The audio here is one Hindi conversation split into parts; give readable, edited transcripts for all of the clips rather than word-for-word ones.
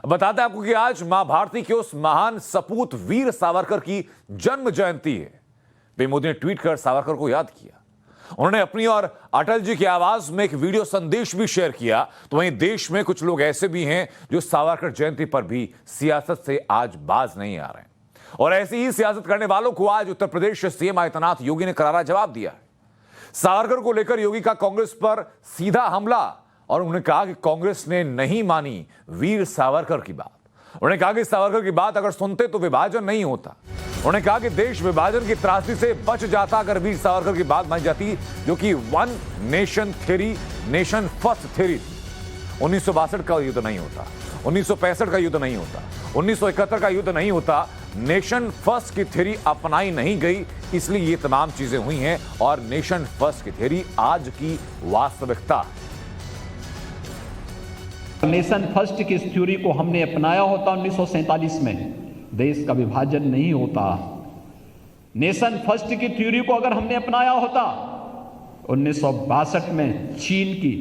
बताते हैं आपको कि आज मां भारती के उस महान सपूत वीर सावरकर की जन्म जयंती है। पीएम मोदी ने ट्वीट कर सावरकर को याद किया। उन्होंने अपनी और अटल जी की आवाज में एक वीडियो संदेश भी शेयर किया। तो वहीं देश में कुछ लोग ऐसे भी हैं जो सावरकर जयंती पर भी सियासत से आज बाज नहीं आ रहे हैं, और ऐसी ही सियासत करने वालों को आज उत्तर प्रदेश के सीएम आदित्यनाथ योगी ने करारा जवाब दिया है। सावरकर को लेकर योगी का कांग्रेस पर सीधा हमला, और उन्होंने कहा कि कांग्रेस ने नहीं मानी वीर सावरकर की बात। उन्होंने कहा कि सावरकर की बात अगर सुनते तो विभाजन नहीं होता। उन्होंने कहा कि देश विभाजन की त्रासदी से बच जाता अगर वीर सावरकर की बात मानी जाती, जो कि one nation theory, nation first theory थी। 1962 का युद्ध नहीं होता, 1965 का युद्ध नहीं होता, 1971 का युद्ध नहीं होता। नेशन फर्स्ट की थ्योरी अपनाई नहीं गई, इसलिए ये तमाम चीजें हुई हैं, और नेशन फर्स्ट की थ्योरी आज की वास्तविकता है। नेशन फर्स्ट की इस थ्योरी को हमने अपनाया होता 1947 में, देश का विभाजन नहीं होता। नेशन फर्स्ट की थ्योरी को अगर हमने अपनाया होता 1962 में, चीन की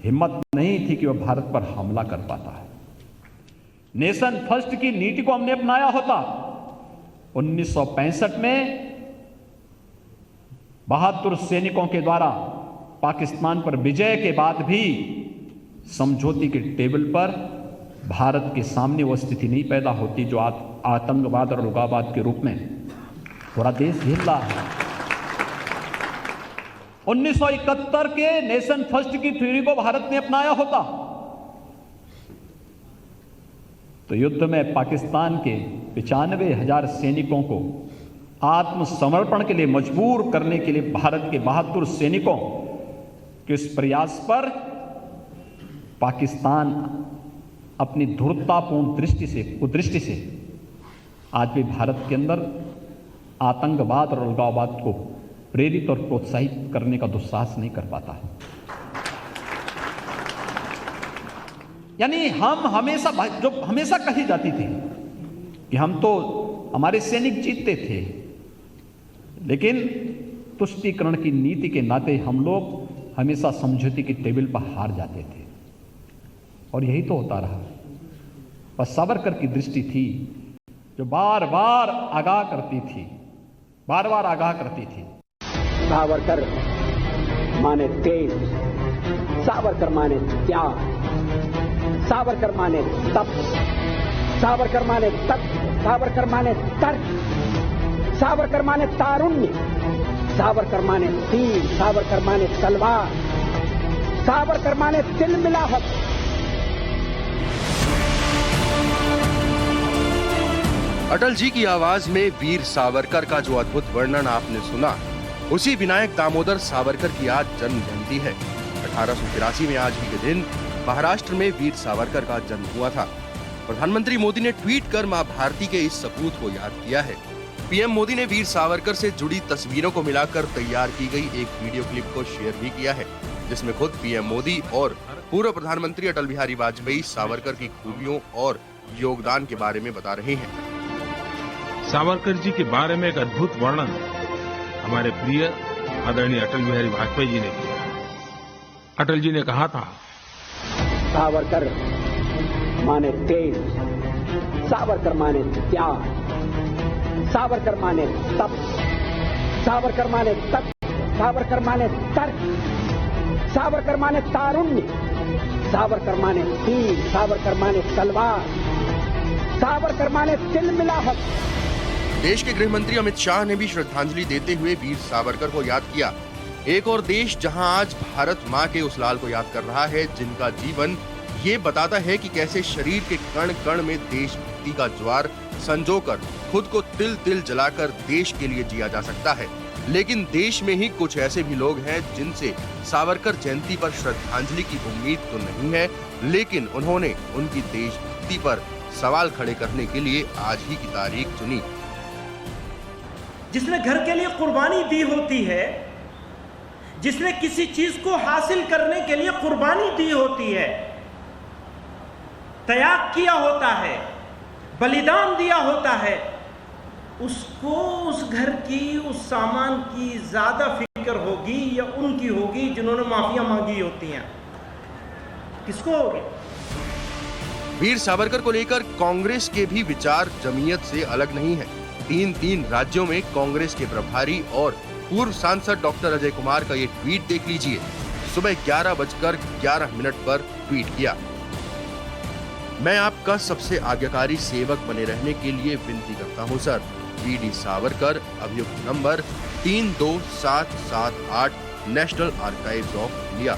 हिम्मत नहीं थी कि वह भारत पर हमला कर पाता है। नेशन फर्स्ट की नीति को हमने अपनाया होता 1965 में, बहादुर सैनिकों के द्वारा पाकिस्तान पर विजय के बाद भी समझौते के टेबल पर भारत के सामने वह स्थिति नहीं पैदा होती जो आतंकवाद और उग्रवाद के रूप में पूरा देश झेल रहा है। 1971 के नेशन फर्स्ट की थ्योरी को भारत ने अपनाया होता तो युद्ध में पाकिस्तान के 95,000 सैनिकों को आत्मसमर्पण के लिए मजबूर करने के लिए भारत के बहादुर सैनिकों के इस प्रयास पर पाकिस्तान अपनी धूर्ततापूर्ण कुदृष्टि से आज भी भारत के अंदर आतंकवाद और अलगाववाद को प्रेरित और प्रोत्साहित करने का दुस्साहस नहीं कर पाता है। यानी हम हमेशा कही जाती थी कि हम तो, हमारे सैनिक जीतते थे, लेकिन तुष्टीकरण की नीति के नाते हम लोग हमेशा समझौते की टेबल पर हार जाते थे, और यही तो होता रहा। बस सावरकर की दृष्टि थी जो बार बार आगाह करती थी। सावरकर माने तेज, सावरकर माने त्याग, सावरकर माने तप, सावरकर माने तत्व, सावरकर माने तर्क, सावरकर माने तारुण्य, सावरकर माने तीर, सावरकर माने तलवार, सावरकर माने तिलमिलाहट। अटल जी की आवाज में वीर सावरकर का जो अद्भुत वर्णन आपने सुना, उसी विनायक दामोदर सावरकर की आज जन्म जयंती है। 1883 में आज ही के दिन महाराष्ट्र में वीर सावरकर का जन्म हुआ था। प्रधानमंत्री मोदी ने ट्वीट कर मां भारती के इस सपूत को याद किया है। पीएम मोदी ने वीर सावरकर से जुड़ी तस्वीरों को मिलाकर तैयार की गई एक वीडियो क्लिप को शेयर भी किया है, जिसमें खुद पीएम मोदी और पूर्व प्रधानमंत्री अटल बिहारी वाजपेयी सावरकर की खूबियों और योगदान के बारे में बता रहे हैं। सावरकर जी के बारे में एक अद्भुत वर्णन हमारे प्रिय आदरणीय अटल बिहारी वाजपेयी जी ने किया। अटल जी ने कहा था, सावरकर माने तेज, सावरकर माने त्याग, सावरकर माने तप, सावरकर माने तत्व, सावरकर माने तर्क, सावरकर माने तारुण्य, सावरकर माने तीर, सावरकर माने तलवार, सावरकर माने तिलमिलाहट। देश के गृह मंत्री अमित शाह ने भी श्रद्धांजलि देते हुए वीर सावरकर को याद किया। एक और देश जहां आज भारत मां के उस लाल को याद कर रहा है जिनका जीवन ये बताता है कि कैसे शरीर के कण कण में देशभक्ति का ज्वार संजोकर खुद को तिल तिल जलाकर देश के लिए जिया जा सकता है। लेकिन देश में ही कुछ ऐसे भी लोग हैं जिनसे सावरकर जयंती पर श्रद्धांजलि की उम्मीद तो नहीं है, लेकिन उन्होंने उनकी देशभक्ति पर सवाल खड़े करने के लिए आज ही की तारीख चुनी। जिसने घर के लिए कुर्बानी दी होती है, जिसने किसी चीज को हासिल करने के लिए कुर्बानी दी होती है, त्याग किया होता है, बलिदान दिया होता है, उसको उस घर की, उस सामान की ज्यादा फिक्र होगी या उनकी होगी जिन्होंने माफिया मांगी होती हैं? किसको होगी? वीर सावरकर को लेकर कांग्रेस के भी विचार जमीयत से अलग नहीं है। 3 राज्यों में कांग्रेस के प्रभारी और पूर्व सांसद डॉक्टर अजय कुमार का ये ट्वीट देख लीजिए। सुबह 11:11 पर ट्वीट किया, मैं आपका सबसे आज्ञाकारी सेवक बने रहने के लिए विनती करता हूं सर। वीडी सावरकर, अभियुक्त number 32778, National Archives of India.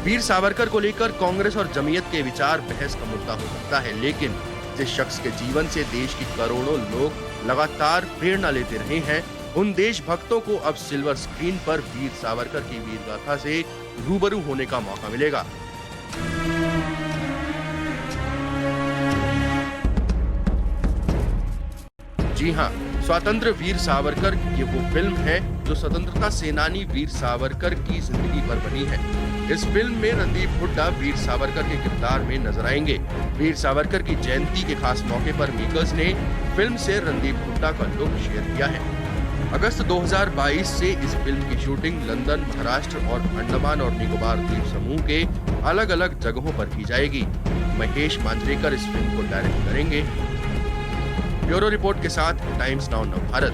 Veer Savarkar को लेकर कांग्रेस और जमीयत के विचार बहस का मुद्दा हो सकता है, लेकिन जिस शख्स के जीवन से देश की करोड़ों लोग लगातार प्रेरणा लेते रहे हैं, उन देशभक्तों को अब सिल्वर स्क्रीन पर वीर सावरकर की वीर गाथा से रूबरू होने का मौका मिलेगा। जी हां, स्वतंत्र वीर सावरकर ये वो फिल्म है जो स्वतंत्रता सेनानी वीर सावरकर की जिंदगी पर बनी है। इस फिल्म में रणदीप हुड्डा वीर सावरकर के किरदार में नजर आएंगे। वीर सावरकर की जयंती के खास मौके पर मेकर्स ने फिल्म से रणदीप हुड्डा का लुक शेयर किया है। अगस्त 2022 से इस फिल्म की शूटिंग लंदन, महाराष्ट्र और अंडमान और निकोबार द्वीप समूह के अलग अलग जगहों पर की जाएगी। महेश मांजरेकर इस फिल्म को डायरेक्ट करेंगे। ब्यूरो रिपोर्ट के साथ टाइम्स नाउ नवभारत।